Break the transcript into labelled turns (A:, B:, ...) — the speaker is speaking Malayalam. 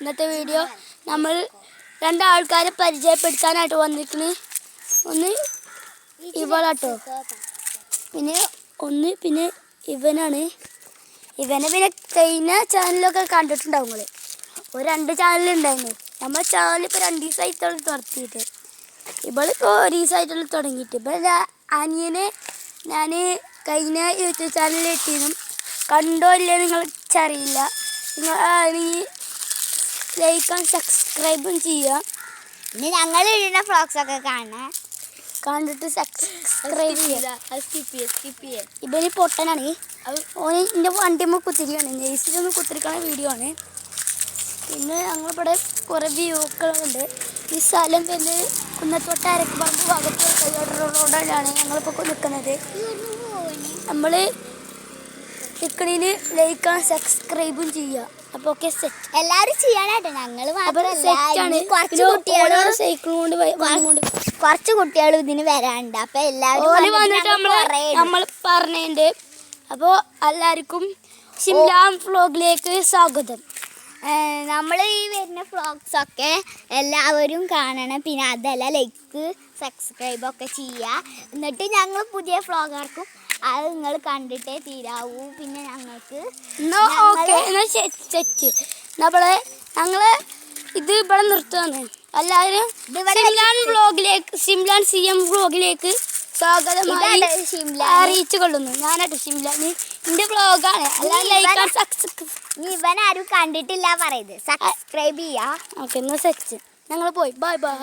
A: ഇന്നത്തെ വീഡിയോ നമ്മൾ രണ്ടാൾക്കാരെ പരിചയപ്പെടുത്താനായിട്ട് വന്നിരിക്കുന്നത്. ഒന്ന് ഇവളാട്ടോ, പിന്നെ ഇവനാണ്. ഇവനെ പിന്നെ കഴിഞ്ഞ ചാനലൊക്കെ കണ്ടിട്ടുണ്ടാവും നിങ്ങൾ. ഒരു 2 ചാനലുണ്ടായിരുന്നു. നമ്മുടെ ചാനൽ ഇപ്പോൾ 2 ദിവസമായിട്ടുള്ള തുടങ്ങിയിട്ട്. ഇവളിപ്പോൾ 1 ദിവസമായിട്ടുള്ള തുടങ്ങിയിട്ട്. ഇപ്പം അനിയനെ ഞാൻ കഴിഞ്ഞ യൂട്യൂബ് ചാനലിൽ ഇട്ടിരുന്നു. കണ്ടോ ഇല്ലേ നിങ്ങൾക്കറിയില്ല. നിങ്ങൾ ലൈക്കും സബ്സ്ക്രൈബും ചെയ്യുക.
B: പിന്നെ ഞങ്ങൾ ഇടുന്ന വ്ളോഗ്സൊക്കെ കണ്ടിട്ട്
A: സബ്സ്ക്രൈബ് ചെയ്യുക. ഇവന് പൊട്ടനാണ്. ഓന് എൻ്റെ വണ്ടിമ്മ കുത്തിരിക്കുകയാണ്. നെയ്സിലൊന്ന് കുത്തിരിക്കണ വീഡിയോ ആണ്. പിന്നെ ഞങ്ങളിവിടെ കുറേ വ്യൂക്കളുണ്ട്. ഈ സ്ഥലം പിന്നെ കുന്നത്തോട്ട് അരക്കുപറമ്പ് ഭാഗത്ത് റോഡാണ് ഞങ്ങളിപ്പോൾ നിൽക്കുന്നത്. നമ്മൾ നിൽക്കണേന് ലൈക്കും സബ്സ്ക്രൈബും ചെയ്യുക. അപ്പോൾ ഓക്കെ, സെറ്റ്
B: എല്ലാവരും ചെയ്യാനായിട്ട്. ഞങ്ങൾ
A: സെറ്റാണ്. സൈക്കിൾ കൊണ്ട്
B: കുറച്ച് കുട്ടികളും ഇതിന് വരാനുണ്ട്. അപ്പോൾ എല്ലാവരും
A: വന്നിട്ട് നമ്മൾ പറഞ്ഞതിൻ്റെ. അപ്പോൾ എല്ലാവർക്കും ഷിംലാൻ വ്ളോഗിലേക്ക് സ്വാഗതം.
B: നമ്മൾ ഈ വരുന്ന വ്ളോഗ്സൊക്കെ എല്ലാവരും കാണണം. പിന്നെ അതല്ല ലൈക്ക് സബ്സ്ക്രൈബൊക്കെ ചെയ്യുക. എന്നിട്ട് ഞങ്ങൾ പുതിയ വ്ളോഗർക്കും അത് നിങ്ങൾ കണ്ടിട്ടേ തീരാവൂ. പിന്നെ ഞങ്ങൾക്ക്
A: ഞങ്ങൾ ഇത് ഇവിടെ നിർത്തുകയാണ്. എല്ലാവരും ഷിംലാൻ CM വ്ളോഗിലേക്ക് സ്വാഗതമായി അറിയിച്ചു കൊള്ളുന്നു. ഞാനായിട്ട് ഷിംലാൻ എൻ്റെ വ്ളോഗാണ്.
B: ഇവനാരും കണ്ടിട്ടില്ല പറയുന്നത്. സബ്സ്ക്രൈബ് ചെയ്യുക.
A: ഓക്കെ, എന്നാൽ സെറ്റ്. ഞങ്ങൾ പോയി. Bye bye.